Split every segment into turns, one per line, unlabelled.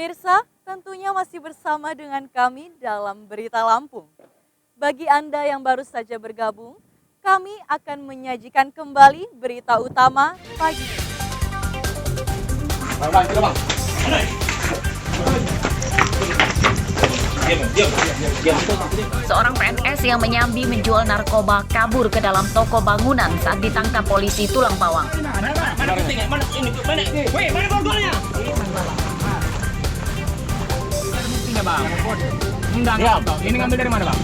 Pemirsa, tentunya masih bersama dengan kami dalam Berita Lampung. Bagi Anda yang baru saja bergabung, kami akan menyajikan kembali berita utama pagi ini.
Seorang PNS yang menyambi menjual narkoba kabur ke dalam toko bangunan saat ditangkap polisi Tulang Bawang.
Ini ngambil dari mana, Bang?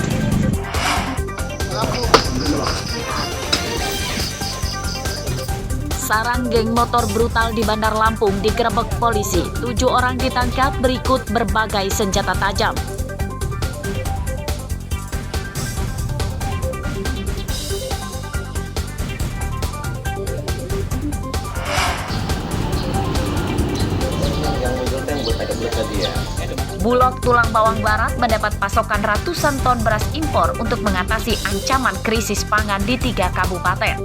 Sarang geng motor brutal di Bandar Lampung digerebek polisi. 7 orang ditangkap berikut berbagai senjata tajam. Bulog Tulang Bawang Barat mendapat pasokan ratusan ton beras impor untuk mengatasi ancaman krisis pangan di 3 kabupaten.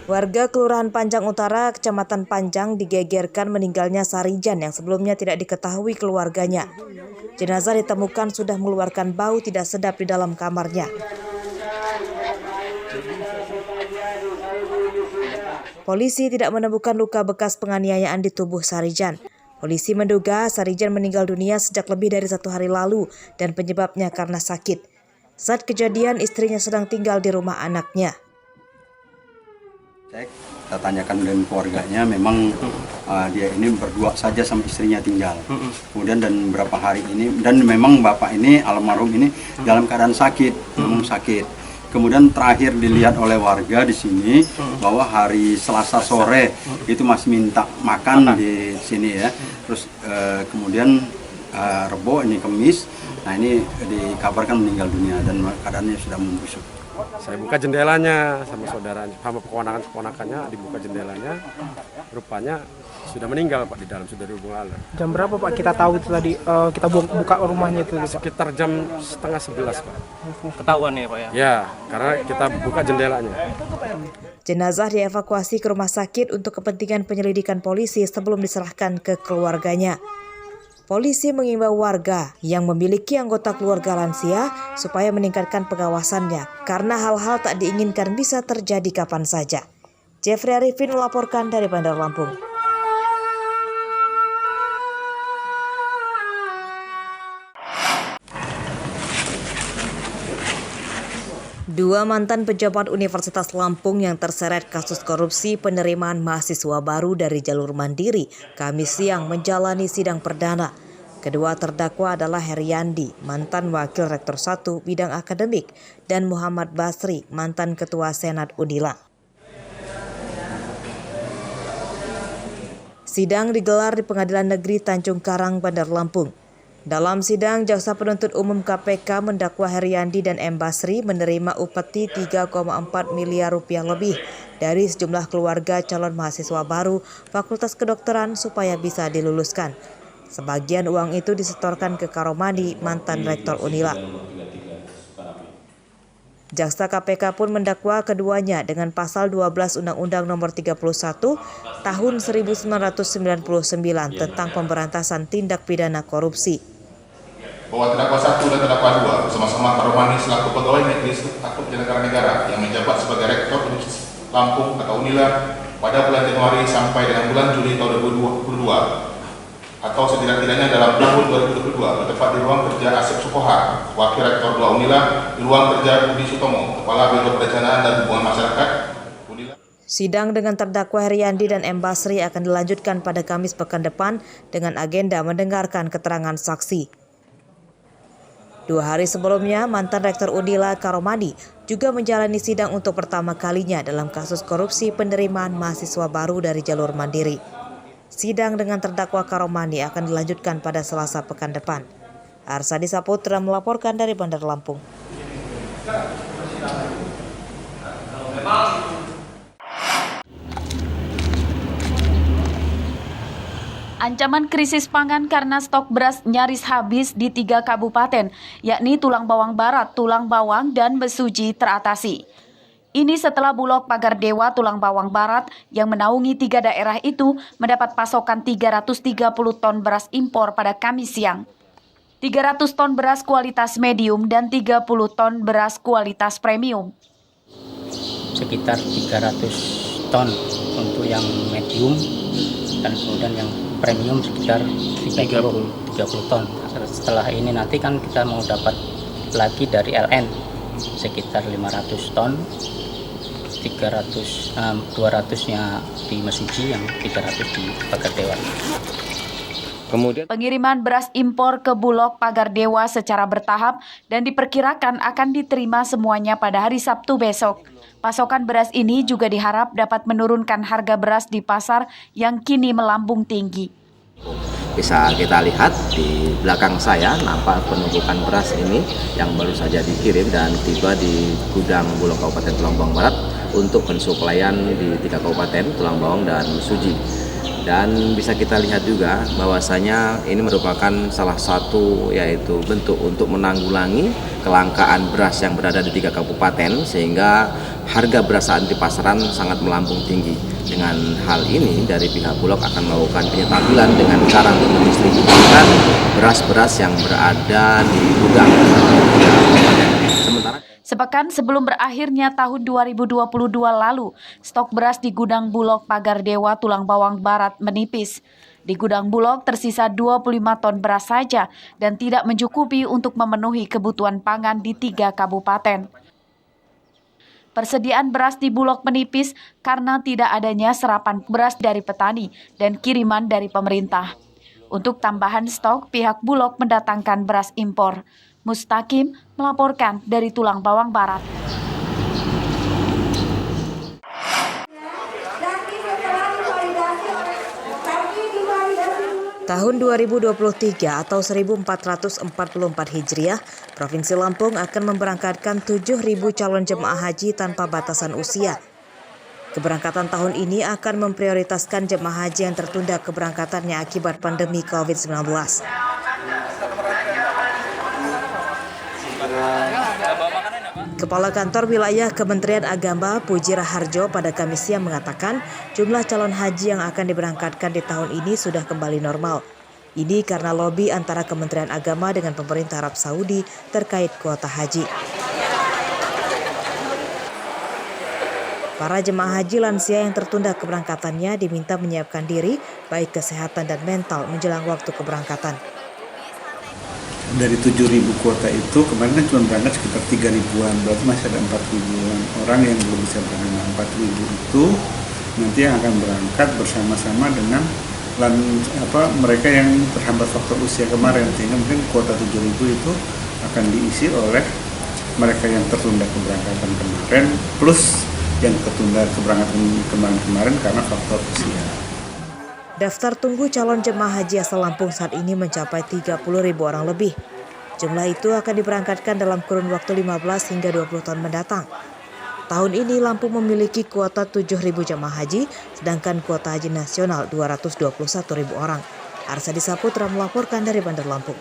Warga Kelurahan Panjang Utara, Kecamatan Panjang digegerkan meninggalnya Sarijan yang sebelumnya tidak diketahui keluarganya. Jenazah ditemukan sudah mengeluarkan bau tidak sedap di dalam kamarnya. Polisi tidak menemukan luka bekas penganiayaan di tubuh Sarijan. Polisi menduga Sarijan meninggal dunia sejak lebih dari 1 hari lalu dan penyebabnya karena sakit. Saat kejadian, istrinya sedang tinggal di rumah anaknya.
Kita tanyakan dengan keluarganya, memang dia ini berdua saja sama istrinya tinggal. Kemudian dan beberapa hari ini, dan memang bapak ini, almarhum ini dalam keadaan sakit, memang sakit. Kemudian terakhir dilihat oleh warga di sini bahwa hari Selasa sore itu masih minta makan di sini ya. Terus kemudian Rebo ini Kamis, nah ini dikabarkan meninggal dunia dan keadaannya sudah membusuk.
Saya buka jendelanya sama saudaranya, sama keponakannya dibuka jendelanya, rupanya sudah meninggal Pak di dalam, sudah dihubung alat.
Jam berapa Pak kita tahu itu tadi kita buka rumahnya itu?
Sekitar jam 10:30 Pak.
Ketahuan ya Pak ya?
Ya, karena kita buka jendelanya.
Jenazah dievakuasi ke rumah sakit untuk kepentingan penyelidikan polisi sebelum diserahkan ke keluarganya. Polisi mengimbau warga yang memiliki anggota keluarga lansia supaya meningkatkan pengawasannya karena hal-hal tak diinginkan bisa terjadi kapan saja. Jeffrey Arifin melaporkan dari Bandar Lampung. Dua mantan pejabat Universitas Lampung yang terseret kasus korupsi penerimaan mahasiswa baru dari jalur mandiri Kamis siang menjalani sidang perdana. Kedua terdakwa adalah Heriandi, mantan wakil rektor 1 bidang akademik, dan Muhammad Basri, mantan ketua Senat Unila. Sidang digelar di Pengadilan Negeri Tanjung Karang, Bandar Lampung. Dalam sidang, Jaksa Penuntut Umum KPK mendakwa Heriandi dan M. Basri menerima upeti 3,4 miliar rupiah lebih dari sejumlah keluarga calon mahasiswa baru Fakultas Kedokteran supaya bisa diluluskan. Sebagian uang itu disetorkan ke Karomani, mantan rektor Unila. Jaksa KPK pun mendakwa keduanya dengan pasal 12 Undang-Undang Nomor 31 Tahun 1999 tentang pemberantasan tindak pidana korupsi.
Bahwa terdakwa 1 dan terdakwa 2 bersama-sama Karomani selaku pegawai negeri atau penyelenggara negara yang menjabat sebagai rektor Universitas Lampung atau Unila pada bulan Januari sampai dengan bulan Juli tahun 2022 atau setidak-tidaknya dalam tahun 2022 bertempat di ruang kerja Asep Sukoha, wakil rektor 2 Unila, di ruang kerja Budi Sutomo, kepala Biro Perencanaan dan Hubungan Masyarakat Unila.
Sidang dengan terdakwa Heriandi dan M. Basri akan dilanjutkan pada Kamis pekan depan dengan agenda mendengarkan keterangan saksi. 2 hari sebelumnya, mantan rektor Unila Karomani juga menjalani sidang untuk pertama kalinya dalam kasus korupsi penerimaan mahasiswa baru dari jalur mandiri. Sidang dengan terdakwa Karomani akan dilanjutkan pada Selasa pekan depan. Arsadi Saputra melaporkan dari Bandar Lampung.
Ancaman krisis pangan karena stok beras nyaris habis di 3 kabupaten, yakni Tulang Bawang Barat, Tulang Bawang, dan Mesuji teratasi. Ini setelah Bulog Pagar Dewa Tulang Bawang Barat yang menaungi 3 daerah itu mendapat pasokan 330 ton beras impor pada Kamis siang. 300 ton beras kualitas medium dan 30 ton beras kualitas premium.
Sekitar 300 ton untuk yang medium dan kemudian yang premium sekitar 30 ton. Setelah ini nanti kan kita mau dapat lagi dari LN sekitar 500 ton, 200-nya di Mesuji, yang 300 di Pagar Dewa.
Kemudian pengiriman beras impor ke Bulog Pagar Dewa secara bertahap dan diperkirakan akan diterima semuanya pada hari Sabtu besok. Pasokan beras ini juga diharap dapat menurunkan harga beras di pasar yang kini melambung tinggi.
Bisa kita lihat di belakang saya nampak penumpukan beras ini yang baru saja dikirim dan tiba di gudang Bulog Kabupaten Tulang Bawang Barat untuk pensuplaian di 3 kabupaten Tulang Bawang dan Mesuji. Dan bisa kita lihat juga bahwasanya ini merupakan salah satu yaitu bentuk untuk menanggulangi kelangkaan beras yang berada di 3 kabupaten sehingga harga beras saat di pasaran sangat melambung tinggi. Dengan hal ini dari pihak Bulog akan melakukan penyetabilan dengan cara untuk mendistribusikan beras-beras yang berada di gudang.
Sepekan sebelum berakhirnya tahun 2022 lalu, stok beras di gudang Bulog Pagar Dewa Tulang Bawang Barat menipis. Di gudang Bulog tersisa 25 ton beras saja dan tidak mencukupi untuk memenuhi kebutuhan pangan di 3 kabupaten. Persediaan beras di Bulog menipis karena tidak adanya serapan beras dari petani dan kiriman dari pemerintah. Untuk tambahan stok, pihak Bulog mendatangkan beras impor. Mustaqim melaporkan dari Tulang Bawang Barat.
Tahun 2023 atau 1444 Hijriah, Provinsi Lampung akan memberangkatkan 7.000 calon jemaah haji tanpa batasan usia. Keberangkatan tahun ini akan memprioritaskan jemaah haji yang tertunda keberangkatannya akibat pandemi COVID-19. Kepala Kantor Wilayah Kementerian Agama Puji Raharjo pada Kamis siang mengatakan jumlah calon haji yang akan diberangkatkan di tahun ini sudah kembali normal. Ini karena lobi antara Kementerian Agama dengan pemerintah Arab Saudi terkait kuota haji. Para jemaah haji lansia yang tertunda keberangkatannya diminta menyiapkan diri baik kesehatan dan mental menjelang waktu keberangkatan.
Dari 7.000 kuota itu kemarin kan cuma berangkat sekitar 3.000-an, berarti masih ada 4.000-an orang yang belum bisa berangkat. 4.000 itu nanti yang akan berangkat bersama-sama dengan mereka yang terhambat faktor usia kemarin, sehingga mungkin kuota 7.000 itu akan diisi oleh mereka yang tertunda keberangkatan kemarin plus yang tertunda keberangkatan kemarin karena faktor usia.
Daftar tunggu calon jemaah haji asal Lampung saat ini mencapai 30.000 orang lebih. Jumlah itu akan diberangkatkan dalam kurun waktu 15 hingga 20 tahun mendatang. Tahun ini Lampung memiliki kuota 7.000 jemaah haji, sedangkan kuota haji nasional 221.000 orang. Arsadi Saputra melaporkan dari Bandar Lampung.